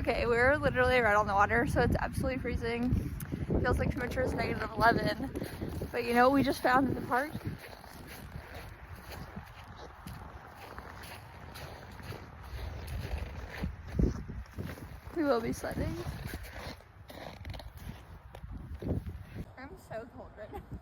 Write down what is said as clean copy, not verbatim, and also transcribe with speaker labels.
Speaker 1: Okay, we're literally right on the water, so it's absolutely freezing. Feels like temperature is -11. But you know what we just found in the park? We will be sledding. I'm so cold right now.